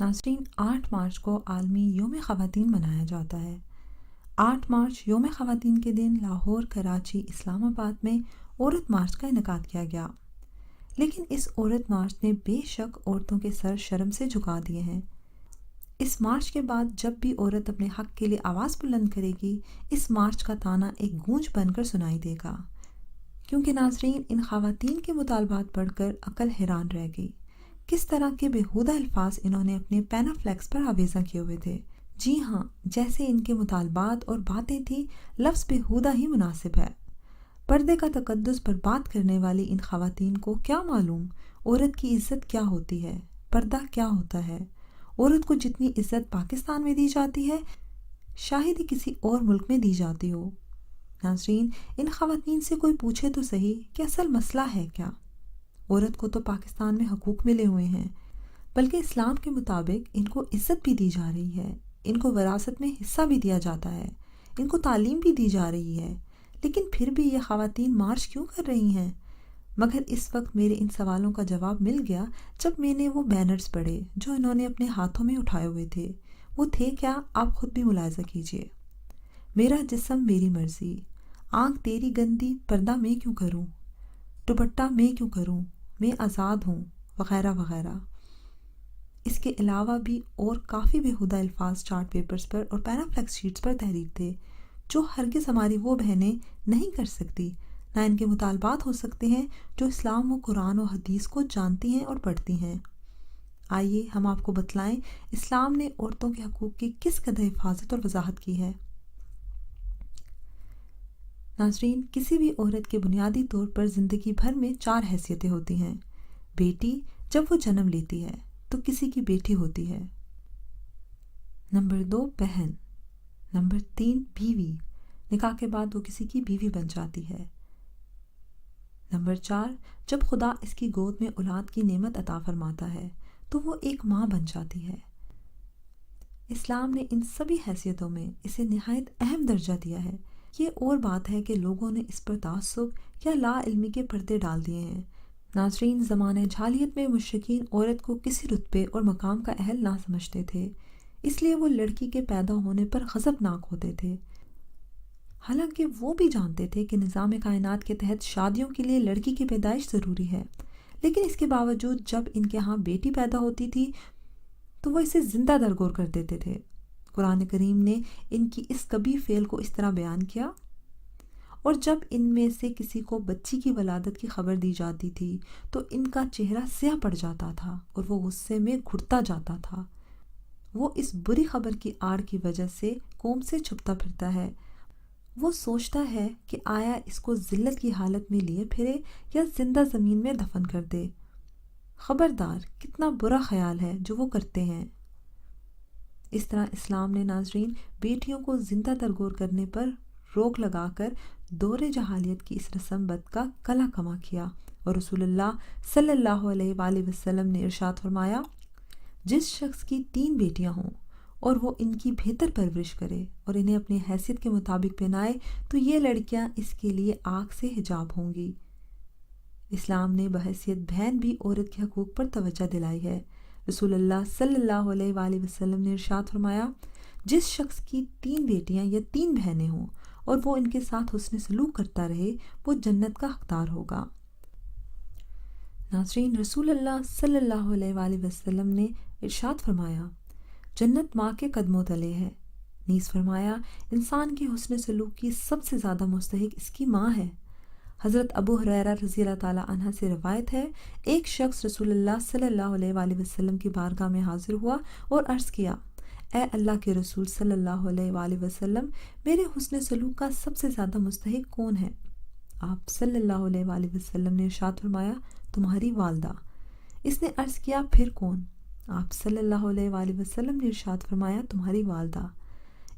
नाज़रीन, 8 मार्च को आलमी योम ख़वातीन मनाया जाता है। 8 मार्च योम ख़वातीन के दिन लाहौर, कराची, इस्लामाबाद में औरत मार्च का इनेकाद किया गया। लेकिन इस औरत मार्च ने बेशक औरतों के सर शर्म से झुका दिए हैं। इस मार्च के बाद जब भी औरत अपने हक के लिए आवाज़ बुलंद करेगी, इस मार्च का ताना एक गूंज बनकर सुनाई देगा। क्योंकि नाज़रीन, इन ख़वातीन के मुतालबात पढ़कर अकल हैरान रह गई। किस तरह के बेहुदा अल्फाज इन्होंने अपने पैनाफ्लेक्स पर आवेज़ा किए हुए थे। जी हाँ, जैसे इनके मुतालबात और बातें थी, लफ्ज़ बेहुदा ही मुनासिब है। पर्दे का तकद्दुस बर्बाद करने वाली इन ख़वातीन को क्या मालूम औरत की इज़्ज़त क्या होती है, पर्दा क्या होता है। औरत को जितनी इज़्ज़त पाकिस्तान में दी जाती है, शायद ही किसी और मुल्क में दी जाती हो। नाज़रीन, इन ख़वातीन से कोई पूछे तो सही कि असल मसला है क्या। औरत को तो पाकिस्तान में हकूक़ मिले हुए हैं, बल्कि इस्लाम के मुताबिक इनको इज़्ज़त भी दी जा रही है, इनको विरासत में हिस्सा भी दिया जाता है, इनको तालीम भी दी जा रही है। लेकिन फिर भी ये ख़वातीन मार्च क्यों कर रही हैं? मगर इस वक्त मेरे इन सवालों का जवाब मिल गया जब मैंने वो बैनर्स पढ़े जो इन्होंने अपने हाथों में उठाए हुए थे। वो थे क्या, आप खुद भी मुलाहिज़ा कीजिए। मेरा जिस्म मेरी मर्ज़ी, आँख तेरी गंदी, पर्दा मैं क्यों करूँ, दुपट्टा मैं क्यों करूँ, मैं आज़ाद हूँ, वग़ैरह वग़ैरह। इसके अलावा भी और काफ़ी बेहुदा अल्फाज चार्ट पेपर्स पर और पैनाफ्लेक्स शीट्स पर तहरीर थे, जो हरगिज़ हमारी वो बहनें नहीं कर सकती। ना इनके मुतालबात हो सकते हैं जो इस्लाम व कुरान और हदीस को जानती हैं और पढ़ती हैं। आइए हम आपको बतलाएं इस्लाम ने औरतों के हकूक़ की किस कदर हिफाजत और वजाहत की है। नाज़रीन, किसी भी औरत के बुनियादी तौर पर ज़िंदगी भर में 4 हैसियतें होती हैं। बेटी, जब वो जन्म लेती है तो किसी की बेटी होती है। नंबर 2 बहन। नंबर 3 बीवी, निकाह के बाद वो किसी की बीवी बन जाती है। नंबर 4 जब खुदा इसकी गोद में औलाद की नेमत अता फरमाता है तो वो एक माँ बन जाती है। इस्लाम ने इन सभी हैसियतों में इसे निहायत अहम दर्जा दिया है। ये और बात है कि लोगों ने इस पर तासुब या ला इल्मी के पर्दे डाल दिए हैं। नाज़रीन, ज़माने जाहिलियत में मुशरिकीन औरत को किसी रुतबे और मकाम का अहल ना समझते थे, इसलिए वो लड़की के पैदा होने पर गज़बनाक होते थे। हालांकि वो भी जानते थे कि निज़ाम कायनात के तहत शादियों के लिए लड़की की पैदाइश ज़रूरी है, लेकिन इसके बावजूद जब इनके यहाँ बेटी पैदा होती थी तो वो इसे ज़िंदा दरगोर कर देते थे। कुरान करीम ने इनकी इस कबीह फ़ेल को इस तरह बयान किया, और जब इनमें से किसी को बच्ची की वलादत की खबर दी जाती थी तो इनका चेहरा स्याह पड़ जाता था और वो गुस्से में घुटता जाता था। वो इस बुरी खबर की आड़ की वजह से कौम से छुपता फिरता है। वो सोचता है कि आया इसको ज़िल्लत की हालत में लिए फिरे या जिंदा ज़मीन में दफन कर दे। खबरदार, कितना बुरा ख्याल है जो वो करते हैं। इस तरह इस्लाम ने नाज़रीन बेटियों को जिंदा दरगोर करने पर रोक लगाकर दौरे जहालियत की इस रस्म बद का कला कमा किया, और रसूलुल्लाह सल्लल्लाहु अलैहि वसल्लम ने इरशाद फरमाया, जिस शख्स की 3 बेटियां हों और वो इनकी बेहतर परवरिश करे और इन्हें अपनी हैसियत के मुताबिक पहनाए तो ये लड़कियां इसके लिए आग से हिजाब होंगी। इस्लाम ने बहैसियत बहन भी औरत के हकूक़ पर तवज्जो दिलाई है। रसूलुल्लाह सल्लल्लाहु अलैहि वसल्लम ने इरशाद फरमाया, जिस शख्स की 3 बेटियां या 3 बहनें हों और वो इनके साथ हुस्न सलूक करता रहे, वो जन्नत का हकदार होगा। नाज़रीन, रसूलुल्लाह सल्लल्लाहु अलैहि वसल्लम ने इरशाद फरमाया, जन्नत माँ के कदमों तले है। नीज़ फरमाया, इंसान के हुस्न सलूक की सबसे ज़्यादा मुस्तहिक इसकी माँ है। हज़रत अबू हुरैरा रज़ी अल्लाह ताला अन्हा से रवायत है, एक शख्स रसूलुल्लाह सल्लल्लाहु अलैहि वसल्लम की बारगाह में हाजिर हुआ और अर्ज़ किया, ए अल्लाह के रसूल सल्लल्लाहु अलैहि वसल्लम, मेरे हुस्न सलूक का सबसे ज़्यादा मुस्तहिक कौन है? आप सल्लल्लाहु अलैहि वसल्लम ने इरशाद फरमाया, तुम्हारी वालदा। इसने अर्ज़ किया, फिर कौन? आप सल्लल्लाहु अलैहि वसल्लम ने इरशाद फरमाया, तुम्हारी वालदा।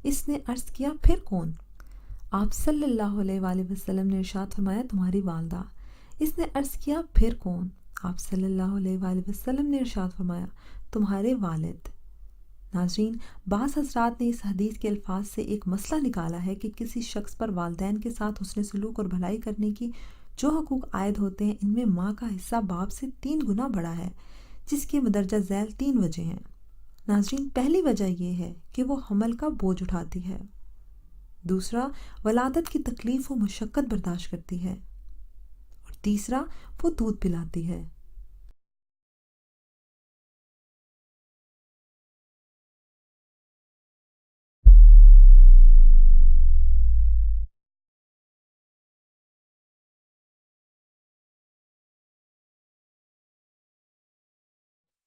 इसने अर्ज़ किया, फिर कौन? आप सल्लल्लाहु अलैहि वसल्लम ने इरशाद फरमाया, तुम्हारी वालदा। इसने अर्ज़ किया, फिर कौन? आप सल्लल्लाहु अलैहि वसल्लम ने इरशाद फरमाया, तुम्हारे वालिद। नाज़रीन, बाज़ हज़रात ने इस हदीस के अल्फाज से एक मसला निकाला है कि किसी शख्स पर वालिदैन के साथ हुस्न सलूक और भलाई करने की जो हकूक़ आयद होते हैं, इनमें माँ का हिस्सा बाप से 3 गुना बड़ा है, जिसके मदरजा ज़ैल 3 वजह हैं। ناظرین، پہلی وجہ یہ ہے کہ وہ حمل کا بوجھ اٹھاتی ہے۔ دوسرا، ولادت کی تکلیف و مشقت برداشت کرتی ہے۔ اور تیسرا، وہ دودھ پلاتی ہے۔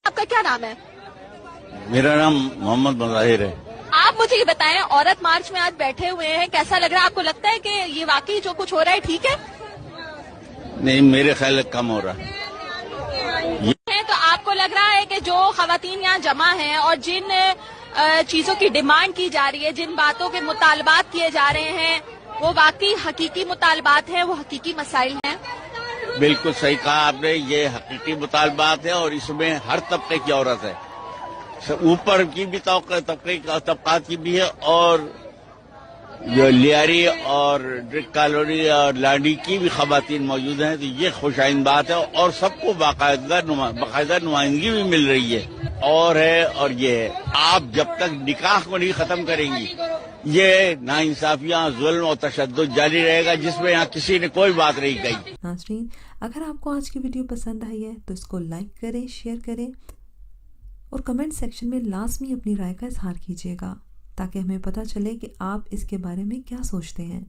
آپ کا کیا نام ہے؟ میرا نام محمد مظاہر ہے۔ آپ مجھے یہ بتائیں، عورت مارچ میں آج بیٹھے ہوئے ہیں، کیسا لگ رہا ہے؟ آپ کو لگتا ہے کہ یہ واقعی جو کچھ ہو رہا ہے ٹھیک ہے؟ نہیں، میرے خیال کم ہو رہا ہے۔ تو آپ کو لگ رہا ہے کہ جو خواتین یہاں جمع ہیں اور جن چیزوں کی ڈیمانڈ کی جا رہی ہے، جن باتوں کے مطالبات کیے جا رہے ہیں، وہ واقعی حقیقی مطالبات ہیں، وہ حقیقی مسائل ہیں؟ بالکل صحیح کہا آپ نے، یہ حقیقی مطالبات ہے اور اس میں ہر طبقے کی عورت ہے، اوپر کی بھی طبقات کی بھی ہے، اور جو لیاری اور ڈرک کالونی اور لانڈی کی بھی خواتین موجود ہیں، تو یہ خوش آئند بات ہے اور سب کو باقاعدہ نمائندگی بھی مل رہی ہے۔ اور یہ ہے، آپ جب تک نکاح کو نہیں ختم کریں گی، یہ ناانصافیاں، ظلم اور تشدد جاری رہے گا، جس میں یہاں کسی نے کوئی بات نہیں کہی۔ ناظرین، اگر آپ کو آج کی ویڈیو پسند آئی ہے تو اس کو لائک کریں، شیئر کریں اور کمنٹ سیکشن میں لازمی اپنی رائے کا اظہار کیجیے گا تاکہ ہمیں پتہ چلے کہ آپ اس کے بارے میں کیا سوچتے ہیں۔